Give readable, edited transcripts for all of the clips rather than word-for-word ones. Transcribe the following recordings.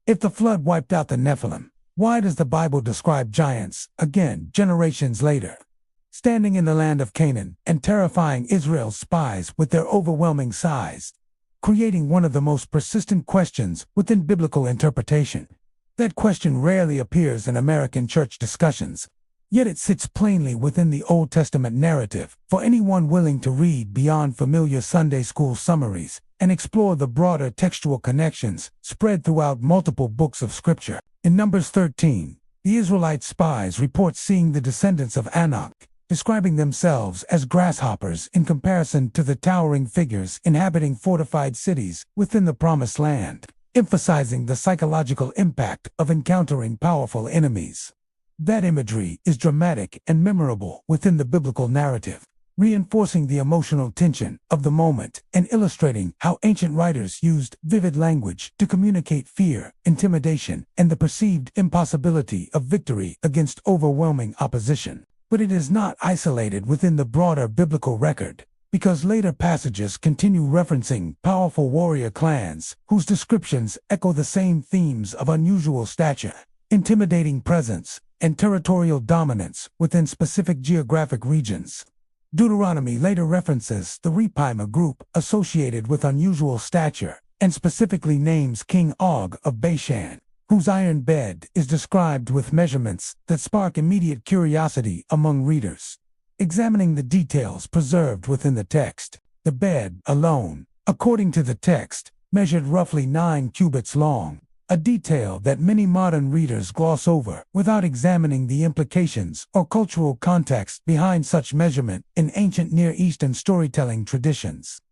If the flood wiped out the Nephilim, why does the Bible describe giants, again, generations later, standing in the land of Canaan and terrifying Israel's spies with their overwhelming size, creating one of the most persistent questions within biblical interpretation? That question rarely appears in American church discussions, yet it sits plainly within the Old Testament narrative for anyone willing to read beyond familiar Sunday school summaries and explore the broader textual connections spread throughout multiple books of Scripture. In Numbers 13, the Israelite spies report seeing the descendants of Anakim, describing themselves as grasshoppers in comparison to the towering figures inhabiting fortified cities within the Promised Land, emphasizing the psychological impact of encountering powerful enemies. That imagery is dramatic and memorable within the biblical narrative, reinforcing the emotional tension of the moment and illustrating how ancient writers used vivid language to communicate fear, intimidation, and the perceived impossibility of victory against overwhelming opposition. But it is not isolated within the broader biblical record, because later passages continue referencing powerful warrior clans whose descriptions echo the same themes of unusual stature, intimidating presence, and territorial dominance within specific geographic regions. Deuteronomy later references the Rephaim, a group associated with unusual stature, and specifically names King Og of Bashan, whose iron bed is described with measurements that spark immediate curiosity among readers. Examining the details preserved within the text, the bed alone, according to the text, measured roughly 9 cubits long, a detail that many modern readers gloss over without examining the implications or cultural context behind such measurement in ancient Near Eastern storytelling traditions.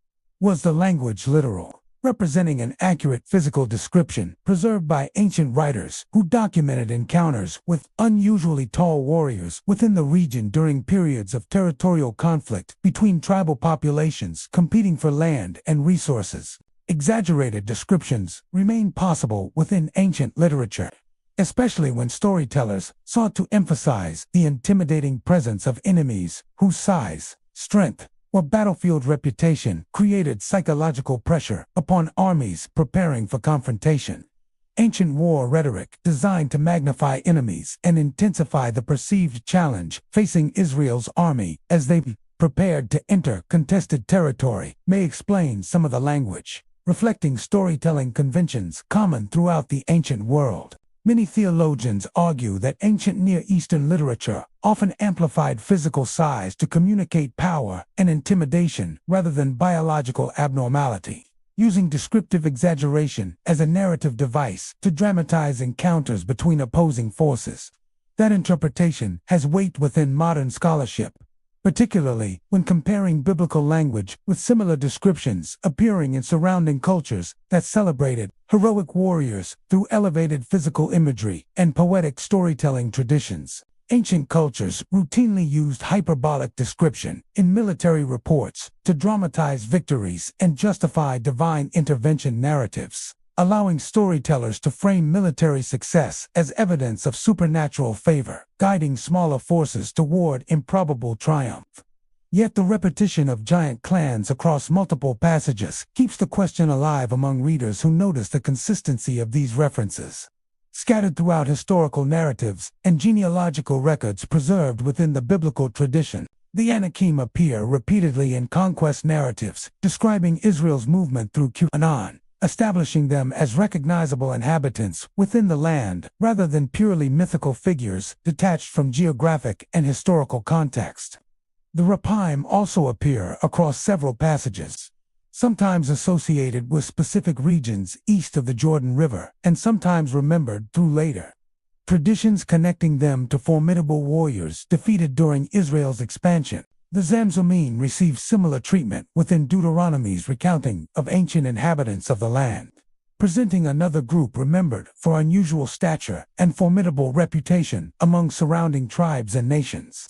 Was the language literal, representing an accurate physical description preserved by ancient writers who documented encounters with unusually tall warriors within the region during periods of territorial conflict between tribal populations competing for land and resources? Exaggerated descriptions remain possible within ancient literature, especially when storytellers sought to emphasize the intimidating presence of enemies whose size, strength, or battlefield reputation created psychological pressure upon armies preparing for confrontation. Ancient war rhetoric designed to magnify enemies and intensify the perceived challenge facing Israel's army as they prepared to enter contested territory may explain some of the language, reflecting storytelling conventions common throughout the ancient world. Many theologians argue that ancient Near Eastern literature often amplified physical size to communicate power and intimidation rather than biological abnormality, using descriptive exaggeration as a narrative device to dramatize encounters between opposing forces. That interpretation has weight within modern scholarship, particularly when comparing biblical language with similar descriptions appearing in surrounding cultures that celebrated heroic warriors through elevated physical imagery and poetic storytelling traditions. Ancient cultures routinely used hyperbolic description in military reports to dramatize victories and justify divine intervention narratives, allowing storytellers to frame military success as evidence of supernatural favor, guiding smaller forces toward improbable triumph. Yet the repetition of giant clans across multiple passages keeps the question alive among readers who notice the consistency of these references. Scattered throughout historical narratives and genealogical records preserved within the biblical tradition, the Anakim appear repeatedly in conquest narratives describing Israel's movement through Canaan, establishing them as recognizable inhabitants within the land rather than purely mythical figures detached from geographic and historical context. The Rephaim also appear across several passages, sometimes associated with specific regions east of the Jordan River and sometimes remembered through later traditions connecting them to formidable warriors defeated during Israel's expansion. The Zamzummim receive similar treatment within Deuteronomy's recounting of ancient inhabitants of the land, presenting another group remembered for unusual stature and formidable reputation among surrounding tribes and nations.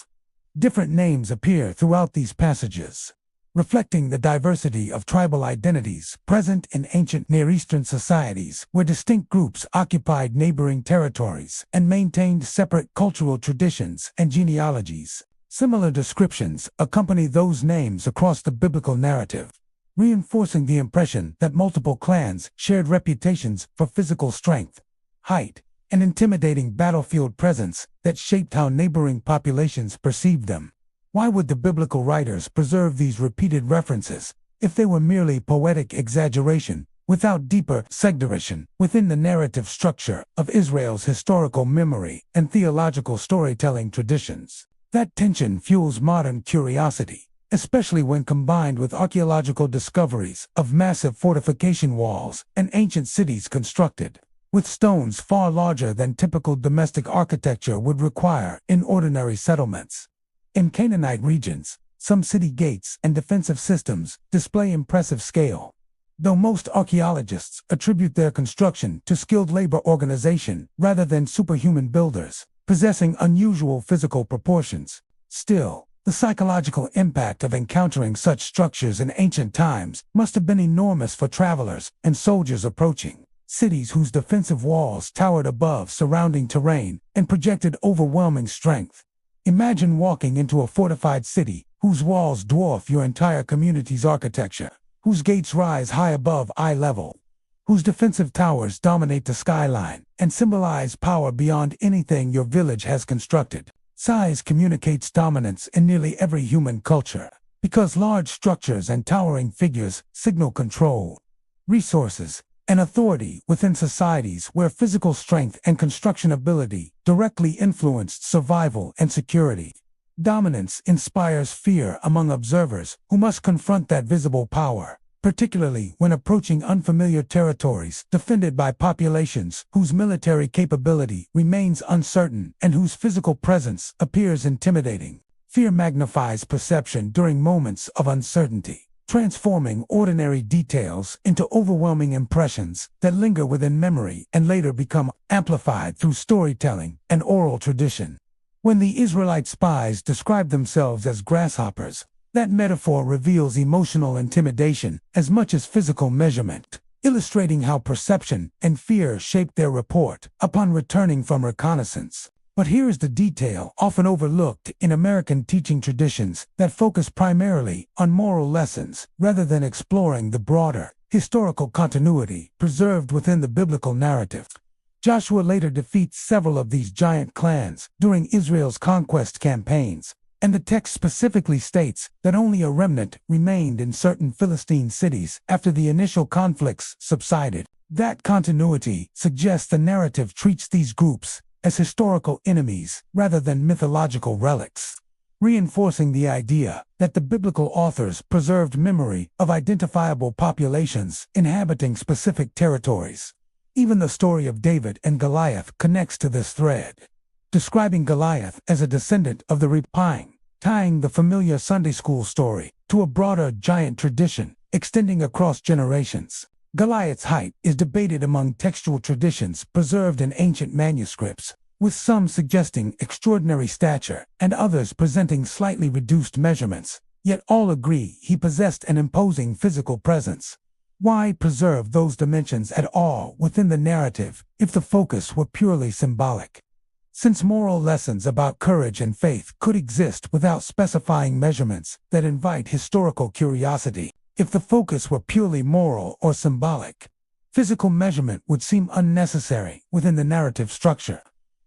Different names appear throughout these passages, reflecting the diversity of tribal identities present in ancient Near Eastern societies where distinct groups occupied neighboring territories and maintained separate cultural traditions and genealogies. Similar descriptions accompany those names across the biblical narrative, reinforcing the impression that multiple clans shared reputations for physical strength, height, and intimidating battlefield presence that shaped how neighboring populations perceived them. Why would the biblical writers preserve these repeated references if they were merely poetic exaggeration, without deeper segregation within the narrative structure of Israel's historical memory and theological storytelling traditions? That tension fuels modern curiosity, especially when combined with archaeological discoveries of massive fortification walls and ancient cities constructed with stones far larger than typical domestic architecture would require in ordinary settlements. In Canaanite regions, some city gates and defensive systems display impressive scale, though most archaeologists attribute their construction to skilled labor organization rather than superhuman builders possessing unusual physical proportions. Still, the psychological impact of encountering such structures in ancient times must have been enormous for travelers and soldiers approaching cities whose defensive walls towered above surrounding terrain and projected overwhelming strength. Imagine walking into a fortified city whose walls dwarf your entire community's architecture, whose gates rise high above eye level, whose defensive towers dominate the skyline and symbolize power beyond anything your village has constructed. Size communicates dominance in nearly every human culture, because large structures and towering figures signal control, resources, and authority within societies where physical strength and construction ability directly influenced survival and security. Dominance inspires fear among observers who must confront that visible power, particularly when approaching unfamiliar territories defended by populations whose military capability remains uncertain and whose physical presence appears intimidating. Fear magnifies perception during moments of uncertainty, transforming ordinary details into overwhelming impressions that linger within memory and later become amplified through storytelling and oral tradition. When the Israelite spies describe themselves as grasshoppers, that metaphor reveals emotional intimidation as much as physical measurement, illustrating how perception and fear shaped their report upon returning from reconnaissance. But here is the detail often overlooked in American teaching traditions that focus primarily on moral lessons rather than exploring the broader historical continuity preserved within the biblical narrative. Joshua later defeats several of these giant clans during Israel's conquest campaigns, and the text specifically states that only a remnant remained in certain Philistine cities after the initial conflicts subsided. That continuity suggests the narrative treats these groups as historical enemies rather than mythological relics, reinforcing the idea that the biblical authors preserved memory of identifiable populations inhabiting specific territories. Even the story of David and Goliath connects to this thread, describing Goliath as a descendant of the Rephaim, tying the familiar Sunday school story to a broader giant tradition extending across generations. Goliath's height is debated among textual traditions preserved in ancient manuscripts, with some suggesting extraordinary stature and others presenting slightly reduced measurements, yet all agree he possessed an imposing physical presence. Why preserve those dimensions at all within the narrative if the focus were purely symbolic? Since moral lessons about courage and faith could exist without specifying measurements that invite historical curiosity, if the focus were purely moral or symbolic, physical measurement would seem unnecessary within the narrative structure.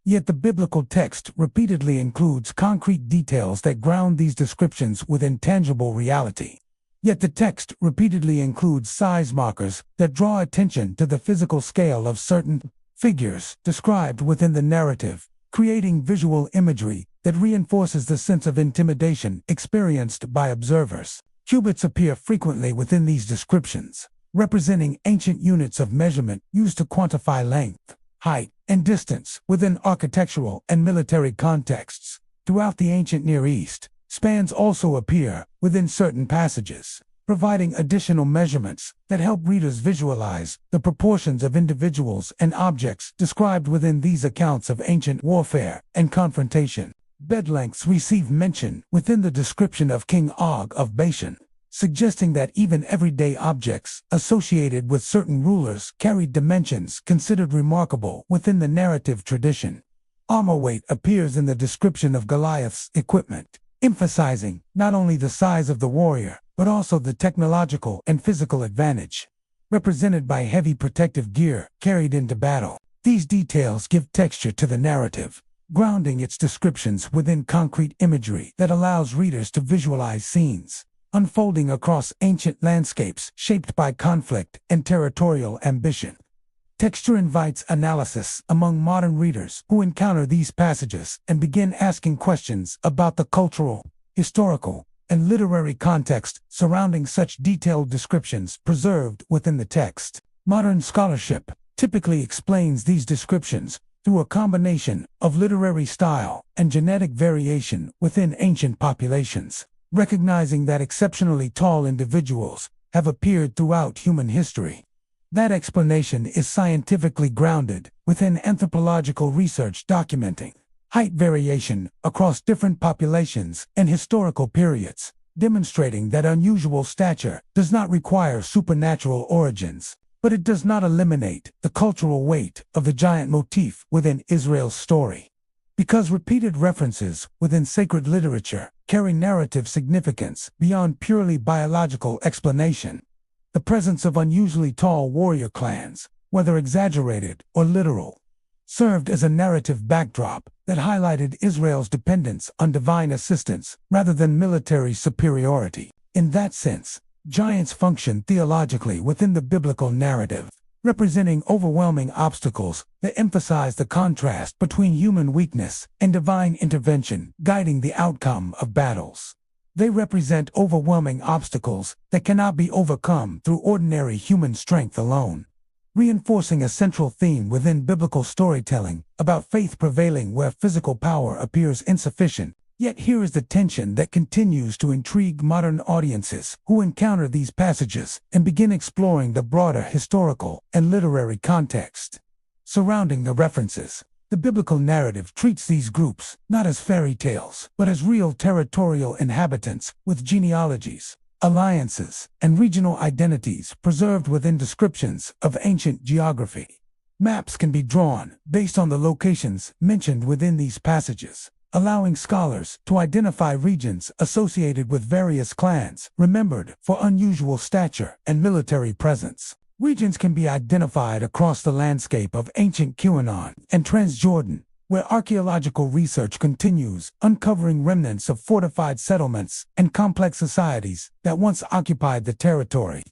Yet the biblical text repeatedly includes concrete details that ground these descriptions within tangible reality. Yet the text repeatedly includes size markers that draw attention to the physical scale of certain figures described within the narrative, creating visual imagery that reinforces the sense of intimidation experienced by observers. Cubits appear frequently within these descriptions, representing ancient units of measurement used to quantify length, height, and distance within architectural and military contexts. Throughout the ancient Near East, spans also appear within certain passages, providing additional measurements that help readers visualize the proportions of individuals and objects described within these accounts of ancient warfare and confrontation. Bed lengths receive mention within the description of King Og of Bashan, suggesting that even everyday objects associated with certain rulers carried dimensions considered remarkable within the narrative tradition. Armor weight appears in the description of Goliath's equipment, emphasizing not only the size of the warrior, but also the technological and physical advantage, represented by heavy protective gear carried into battle. These details give texture to the narrative, grounding its descriptions within concrete imagery that allows readers to visualize scenes unfolding across ancient landscapes shaped by conflict and territorial ambition. Texture invites analysis among modern readers who encounter these passages and begin asking questions about the cultural, historical, and literary context surrounding such detailed descriptions preserved within the text. Modern scholarship typically explains these descriptions through a combination of literary style and genetic variation within ancient populations, recognizing that exceptionally tall individuals have appeared throughout human history. That explanation is scientifically grounded within anthropological research documenting height variation across different populations and historical periods, demonstrating that unusual stature does not require supernatural origins. But it does not eliminate the cultural weight of the giant motif within Israel's story. Because repeated references within sacred literature carry narrative significance beyond purely biological explanation, the presence of unusually tall warrior clans, whether exaggerated or literal, served as a narrative backdrop that highlighted Israel's dependence on divine assistance rather than military superiority. In that sense, giants function theologically within the biblical narrative, representing overwhelming obstacles that emphasize the contrast between human weakness and divine intervention guiding the outcome of battles. They represent overwhelming obstacles that cannot be overcome through ordinary human strength alone, reinforcing a central theme within biblical storytelling about faith prevailing where physical power appears insufficient. Yet here is the tension that continues to intrigue modern audiences who encounter these passages and begin exploring the broader historical and literary context surrounding the references. The biblical narrative treats these groups not as fairy tales, but as real territorial inhabitants with genealogies, alliances, and regional identities preserved within descriptions of ancient geography. Maps can be drawn based on the locations mentioned within these passages, allowing scholars to identify regions associated with various clans remembered for unusual stature and military presence. Regions can be identified across the landscape of ancient Canaan and Transjordan, where archaeological research continues, uncovering remnants of fortified settlements and complex societies that once occupied the territory.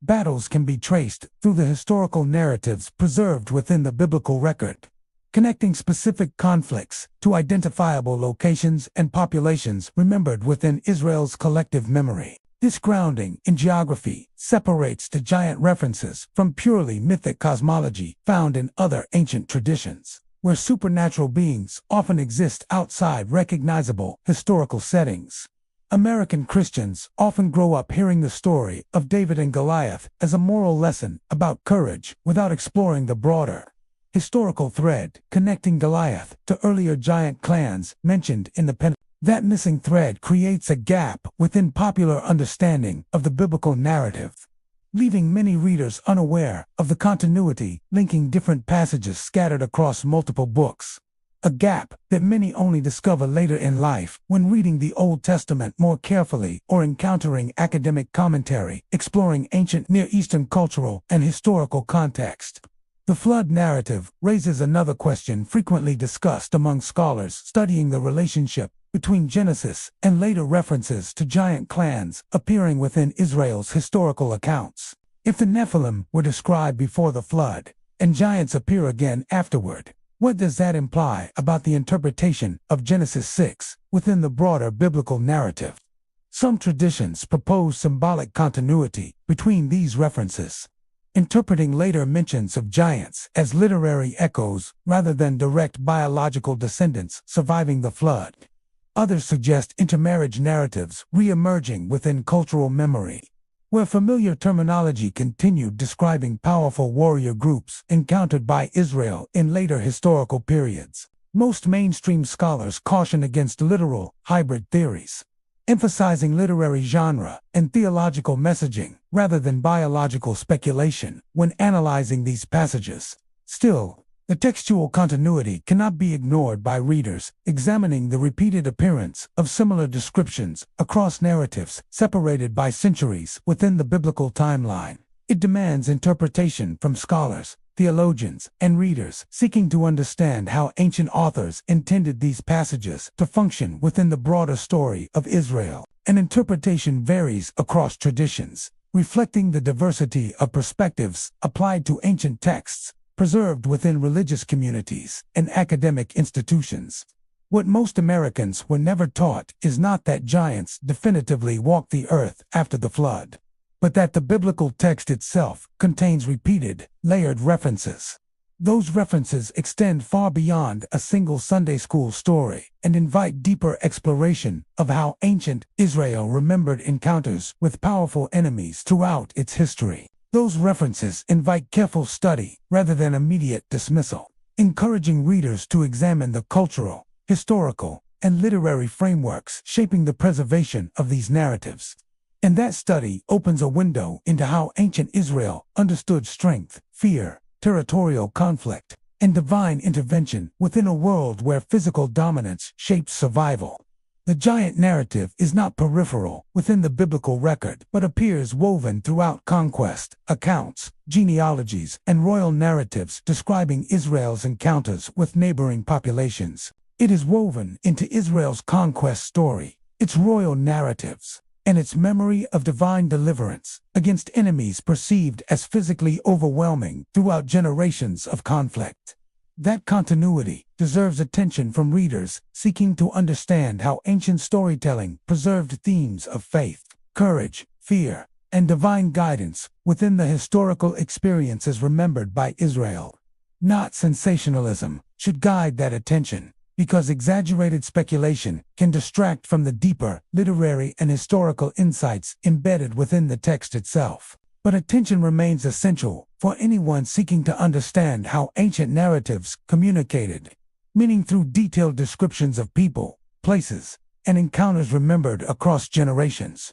Battles can be traced through the historical narratives preserved within the biblical record, connecting specific conflicts to identifiable locations and populations remembered within Israel's collective memory. This grounding in geography separates the giant references from purely mythic cosmology found in other ancient traditions, where supernatural beings often exist outside recognizable historical settings. American Christians often grow up hearing the story of David and Goliath as a moral lesson about courage without exploring the broader historical thread connecting Goliath to earlier giant clans mentioned in the Pentateuch. That missing thread creates a gap within popular understanding of the biblical narrative, leaving many readers unaware of the continuity linking different passages scattered across multiple books. A gap that many only discover later in life when reading the Old Testament more carefully or encountering academic commentary exploring ancient Near Eastern cultural and historical context. The flood narrative raises another question frequently discussed among scholars studying the relationship between Genesis and later references to giant clans appearing within Israel's historical accounts. If the Nephilim were described before the flood, and giants appear again afterward, what does that imply about the interpretation of Genesis 6 within the broader biblical narrative? Some traditions propose symbolic continuity between these references, interpreting later mentions of giants as literary echoes rather than direct biological descendants surviving the flood. Others suggest intermarriage narratives re-emerging within cultural memory, where familiar terminology continued describing powerful warrior groups encountered by Israel in later historical periods. Most mainstream scholars caution against literal, hybrid theories, emphasizing literary genre and theological messaging rather than biological speculation when analyzing these passages. Still, the textual continuity cannot be ignored by readers examining the repeated appearance of similar descriptions across narratives separated by centuries within the biblical timeline. It demands interpretation from scholars theologians, and readers seeking to understand how ancient authors intended these passages to function within the broader story of Israel. An interpretation varies across traditions, reflecting the diversity of perspectives applied to ancient texts, preserved within religious communities and academic institutions. What most Americans were never taught is not that giants definitively walked the earth after the flood, but that the biblical text itself contains repeated, layered references. Those references extend far beyond a single Sunday school story and invite deeper exploration of how ancient Israel remembered encounters with powerful enemies throughout its history. Those references invite careful study rather than immediate dismissal, encouraging readers to examine the cultural, historical, and literary frameworks shaping the preservation of these narratives. And that study opens a window into how ancient Israel understood strength, fear, territorial conflict, and divine intervention within a world where physical dominance shaped survival. The giant narrative is not peripheral within the biblical record, but appears woven throughout conquest, accounts, genealogies, and royal narratives describing Israel's encounters with neighboring populations. It is woven into Israel's conquest story, its royal narratives, and its memory of divine deliverance against enemies perceived as physically overwhelming throughout generations of conflict. That continuity deserves attention from readers seeking to understand how ancient storytelling preserved themes of faith, courage, fear, and divine guidance within the historical experiences remembered by Israel. Not sensationalism should guide that attention, because exaggerated speculation can distract from the deeper literary and historical insights embedded within the text itself. But attention remains essential for anyone seeking to understand how ancient narratives communicated meaning through detailed descriptions of people, places, and encounters remembered across generations.